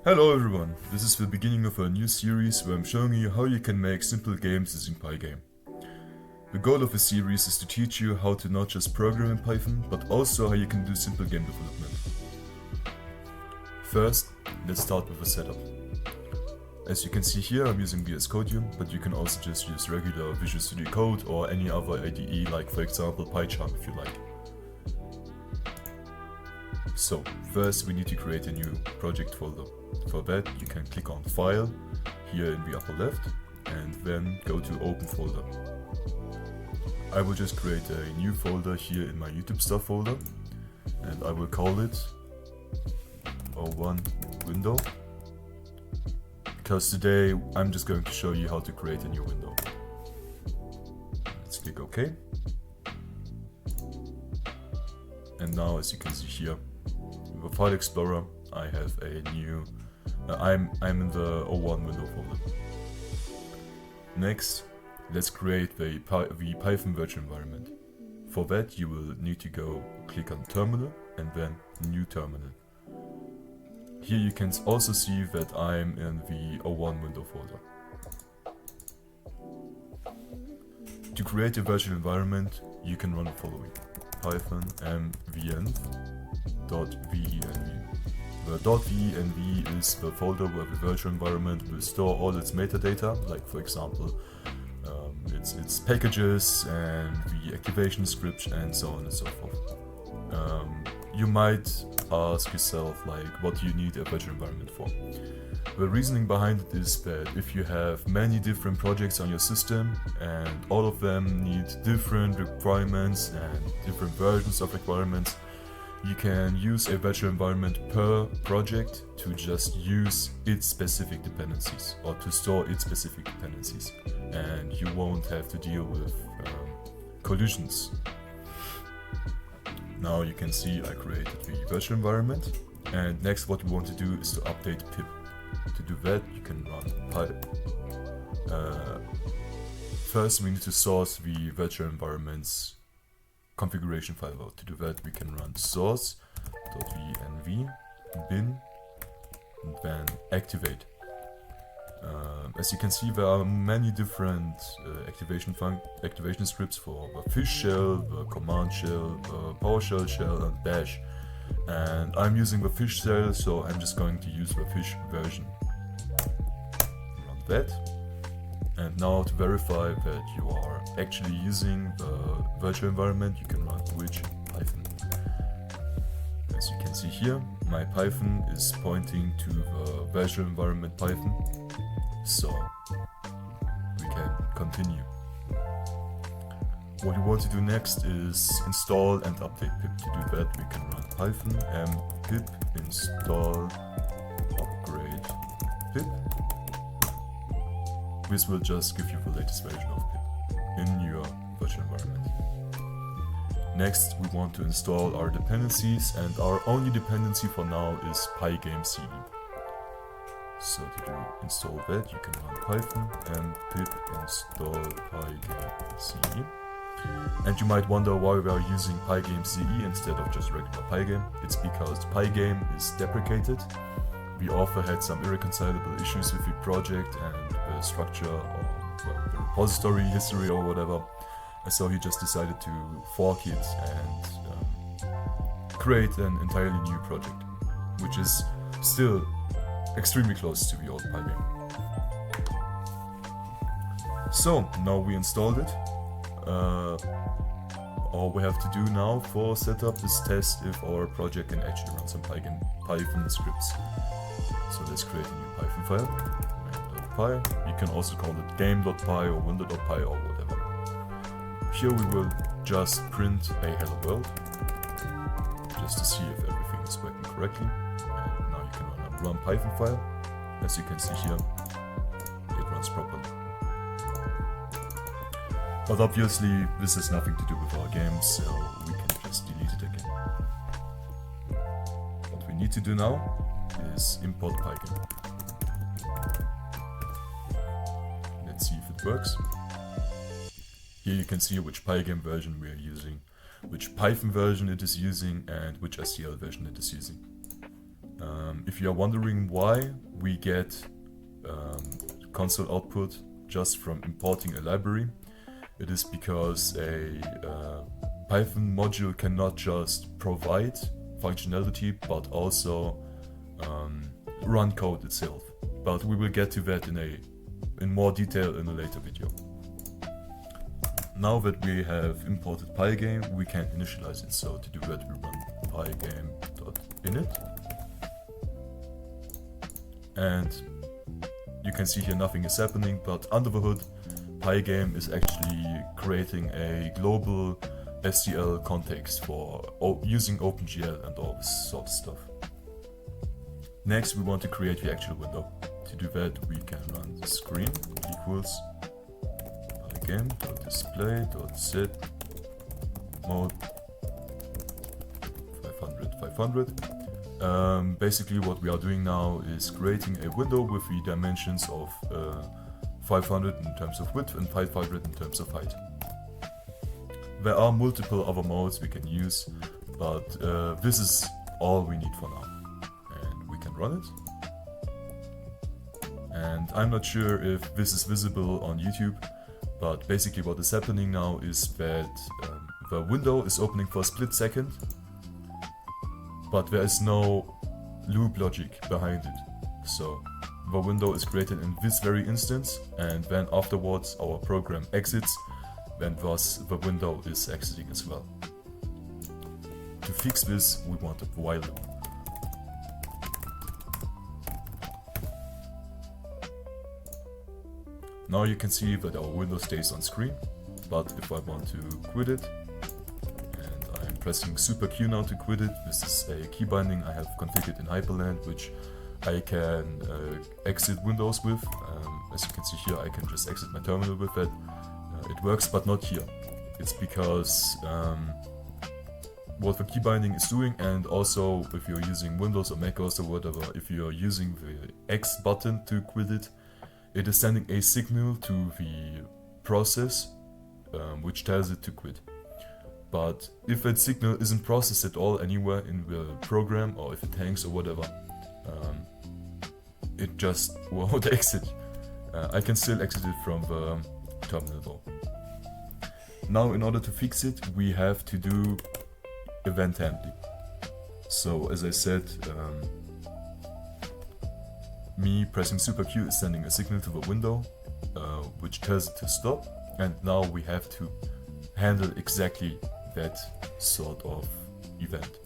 Hello everyone, this is the beginning of a new series where I'm showing you how you can make simple games using PyGame. The goal of the series is to teach you how to not just program in Python, but also how you can do simple game development. First, let's start with a setup. As you can see here, I'm using VS Code, but you can also just use regular Visual Studio Code or any other IDE, like for example PyCharm if you like. So, first we need to create a new project folder. For that, you can click on File, here in the upper left, and then go to Open Folder. I will just create a new folder here in my YouTube stuff folder, and I will call it O1 window, because today I'm just going to show you how to create a new window. Let's click OK. And now, as you can see here, in the File Explorer, I have a new I'm in the O1 window folder. Next, let's create the Python virtual environment. For that, you will need to click on Terminal and then New Terminal. Here you can also see that I'm in the O1 window folder. To create a virtual environment, you can run the following: python mvenv.venv. The .venv is the folder where the virtual environment will store all its metadata, like for example its packages and the activation script and so on and so forth. You might ask yourself, like, what do you need a virtual environment for? The reasoning behind it is that if you have many different projects on your system and all of them need different requirements and different versions of requirements, you can use a virtual environment per project to just use its specific dependencies or to store its specific dependencies, and you won't have to deal with collisions. Now you can see I created the virtual environment, and next what we want to do is to update pip. To do that, you can run py. First we need to source the virtual environment's configuration file. To do that, we can run source.venv bin and then activate. As you can see, there are many different activation scripts for the fish shell, the command shell, the PowerShell shell, and bash. And I'm using the fish shell, so I'm just going to use the fish version. Run that. And now to verify that you are actually using the virtual environment, you can run which python. As you can see here, my python is pointing to the virtual environment python, so we can continue. What we want to do next is install and update pip. To do that, we can run python pip install upgrade pip. This will just give you the latest version of pip in your virtual environment. Next, we want to install our dependencies, and our only dependency for now is PyGame CE. So to install that, you can run python pip install PyGame CE. And you might wonder why we are using PyGame CE instead of just regular PyGame. It's because PyGame is deprecated. The author had some irreconcilable issues with the project and the structure or the repository history or whatever. So he just decided to fork it and create an entirely new project, which is still extremely close to the old PyGame. So now we installed it. All we have to do now for setup is test if our project can actually run some Python scripts. So let's create a new Python file, main.py. You can also call it game.py or window.py or whatever. Here we will just print a hello world, just to see if everything is working correctly. And now you can run Python file. As you can see here, it runs properly. But obviously this has nothing to do with our game, so we can just delete it again. What we need to do now is import PyGame. Let's see if it works. Here you can see which PyGame version we are using, which Python version it is using, and which STL version it is using. If you are wondering why we get console output just from importing a library, it is because a Python module cannot just provide functionality but also run code itself. But we will get to that in more detail in a later video. Now that we have imported PyGame, we can initialize it. So to do that, we run pygame.init. And you can see here nothing is happening, but under the hood, PyGame is actually creating a global STL context for using OpenGL and all this sort of stuff. Next, we want to create the actual window. To do that, we can run screen equals pygame.display.set mode 500. Basically what we are doing now is creating a window with the dimensions of 500 in terms of width and 500 in terms of height. There are multiple other modes we can use, but this is all we need for now. And we can run it. And I'm not sure if this is visible on YouTube, but basically what is happening now is that the window is opening for a split second, but there is no loop logic behind it. So the window is created in this very instance, and then afterwards our program exits, and thus the window is exiting as well. To fix this, we want a while loop. Now you can see that our window stays on screen, but if I want to quit it, and I'm pressing Super Q now to quit it, this is a key binding I have configured in Hyperland, which I can exit Windows with. As you can see here, I can just exit my terminal with it. It works, but not here. It's because what the key binding is doing, and also if you're using Windows or macOS or whatever, if you're using the X button to quit it, it is sending a signal to the process which tells it to quit. But if that signal isn't processed at all anywhere in the program, or if it hangs or whatever, it just won't exit. I can still exit it from the terminal though. Now in order to fix it, we have to do event handling. So as I said, me pressing Super Q is sending a signal to the window, which tells it to stop, and now we have to handle exactly that sort of event.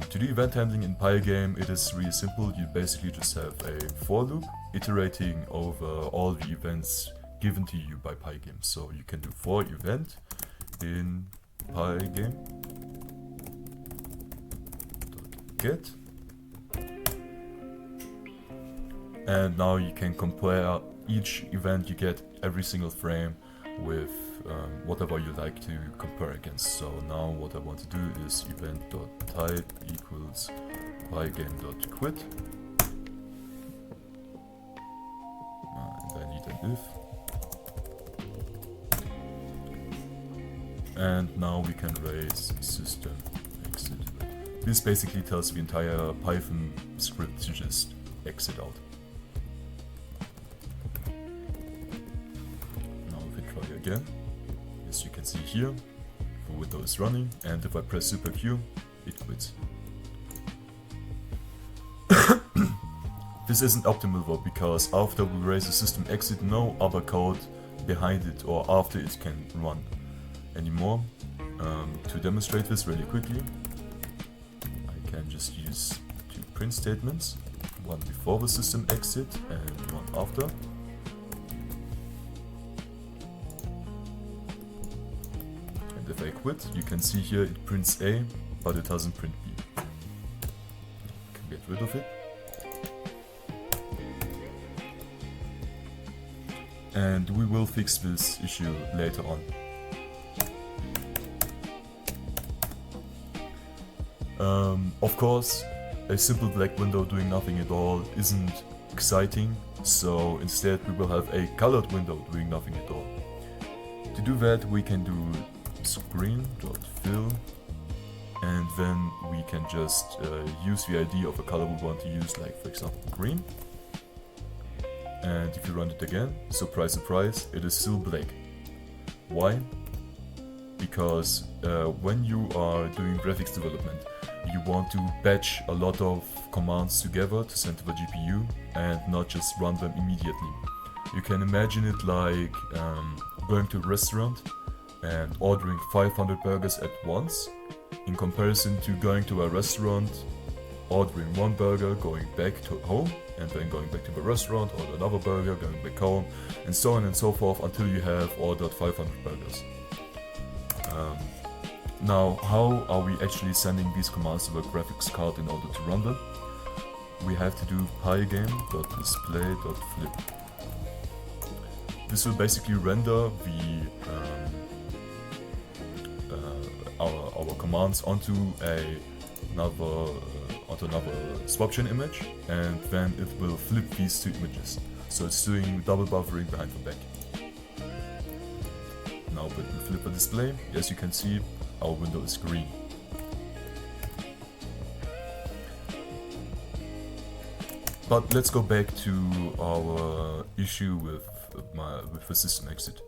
To do event handling in PyGame, it is really simple. You basically just have a for loop iterating over all the events given to you by PyGame. So you can do for event in PyGame.get. And now you can compare each event you get every single frame with whatever you like to compare against. So now what I want to do is event.type equals pygame.quit. And I need an if. And now we can raise system exit. This basically tells the entire Python script to just exit out. Again, as you can see here, the window is running, and if I press Super Q, it quits. This isn't optimal though, because after we raise the system exit, no other code behind it or after it can run anymore. To demonstrate this really quickly, I can just use two print statements, one before the system exit and one after. If I quit, you can see here it prints A, but it doesn't print B. Can get rid of it. And we will fix this issue later on. Of course, a simple black window doing nothing at all isn't exciting, so instead we will have a colored window doing nothing at all. To do that, we can do screen.fill and then we can just use the ID of a color we want to use, like for example green. And if you run it again, surprise surprise, it is still black. Why? Because when you are doing graphics development, you want to batch a lot of commands together to send to the GPU and not just run them immediately. You can imagine it like going to a restaurant and ordering 500 burgers at once, in comparison to going to a restaurant, ordering one burger, going back to home, and then going back to the restaurant, order another burger, going back home, and so on and so forth until you have ordered 500 burgers. Now, how are we actually sending these commands to the graphics card in order to run them? We have to do pygame.display.flip. This will basically render the our commands onto another swapchain image, and then it will flip these two images. So it's doing double buffering behind the back. Now when we flip the display, as you can see, our window is green. But let's go back to our issue with the system exit.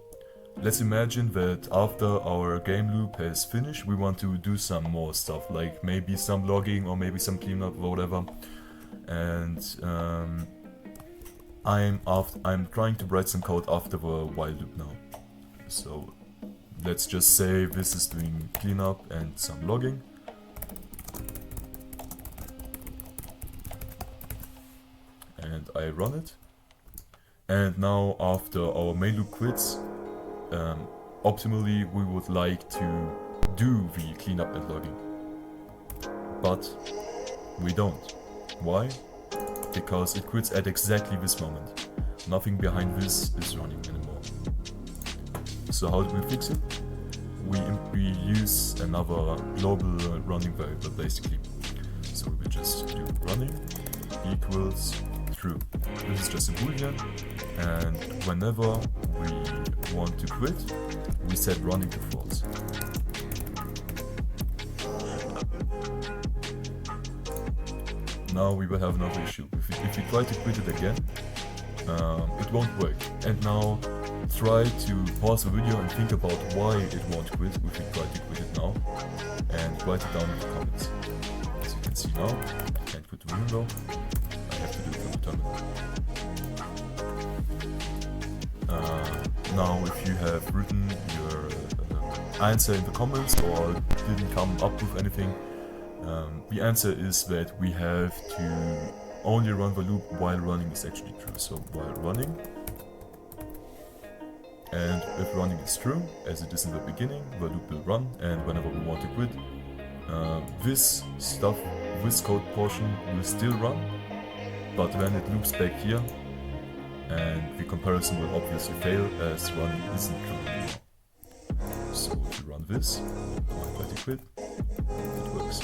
Let's imagine that after our game loop has finished, we want to do some more stuff, like maybe some logging or maybe some cleanup or whatever. And I'm trying to write some code after the while loop now. So let's just say this is doing cleanup and some logging. And I run it. And now after our main loop quits, optimally we would like to do the cleanup and logging. But we don't. Why? Because it quits at exactly this moment. Nothing behind this is running anymore. So how do we fix it? We use another global running variable basically. So we will just do running equals true. This is just a boolean, and whenever we want to quit, we set running to false. Now we will have another issue. If you try to quit it again, it won't work. And now try to pause the video and think about why it won't quit if you try to quit it now, and write it down in the comments. As you can see now, I can't quit the window. I have to do it from the terminal. Now if you have written your answer in the comments or didn't come up with anything, the answer is that we have to only run the loop while running is actually true. So while running, and if running is true, as it is in the beginning, the loop will run, and whenever we want to quit, this code portion will still run, but then it loops back here, and the comparison will obviously fail as running isn't true anymore. So if you run this, I try to quit, it works.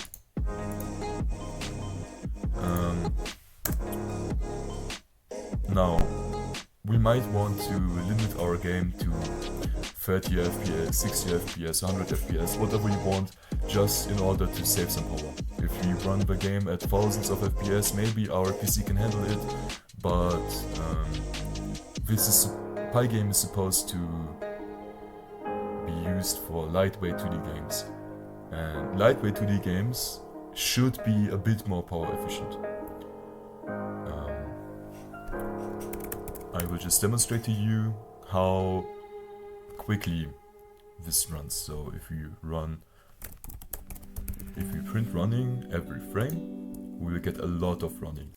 Now, we might want to limit our game to 30 FPS, 60 FPS, 100 FPS, whatever you want, just in order to save some power. If we run the game at thousands of FPS, maybe our PC can handle it, but PyGame is supposed to be used for lightweight 2D games. And lightweight 2D games should be a bit more power efficient. I will just demonstrate to you how quickly this runs. So if you print running every frame, we will get a lot of running.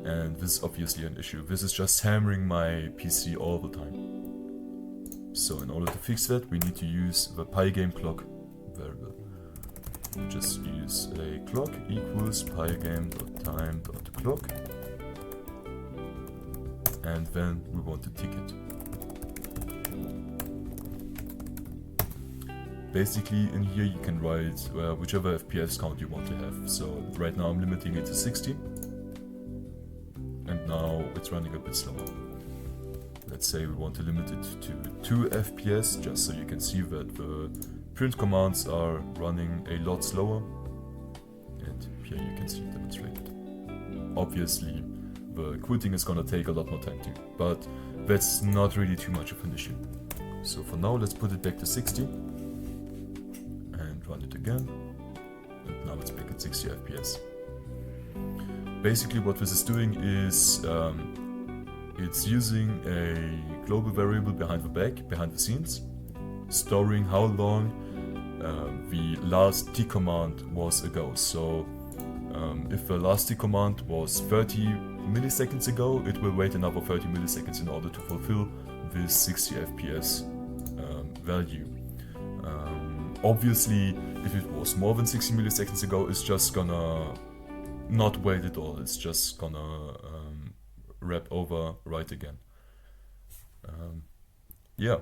And this is obviously an issue. This is just hammering my PC all the time. So in order to fix that, we need to use the PyGame clock variable. We just use a clock equals pygame.time.clock, and then we want to tick it. Basically in here you can write whichever FPS count you want to have. So right now I'm limiting it to 60, and now it's running a bit slower. Let's say we want to limit it to 2 FPS, just so you can see that the print commands are running a lot slower, and here you can see it demonstrated. Obviously, the quitting is gonna take a lot more time too, but that's not really too much of an issue. So for now, let's put it back to 60 and run it again. And now it's back at 60 FPS. Basically, what this is doing is it's using a global variable behind the scenes, storing how long the last T command was ago. So if the last T command was 30 milliseconds ago, it will wait another 30 milliseconds in order to fulfill this 60 FPS value. Obviously, if it was more than 60 milliseconds ago, it's just gonna not wait at all. It's just gonna wrap over right again. Yeah,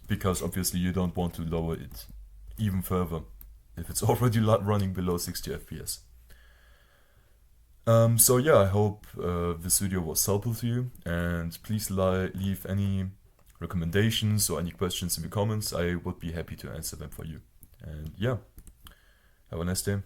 because obviously you don't want to lower it even further if it's already running below 60 FPS. So yeah, I hope this video was helpful to you, and please leave any recommendations or any questions in the comments. I would be happy to answer them for you. And yeah, have a nice day.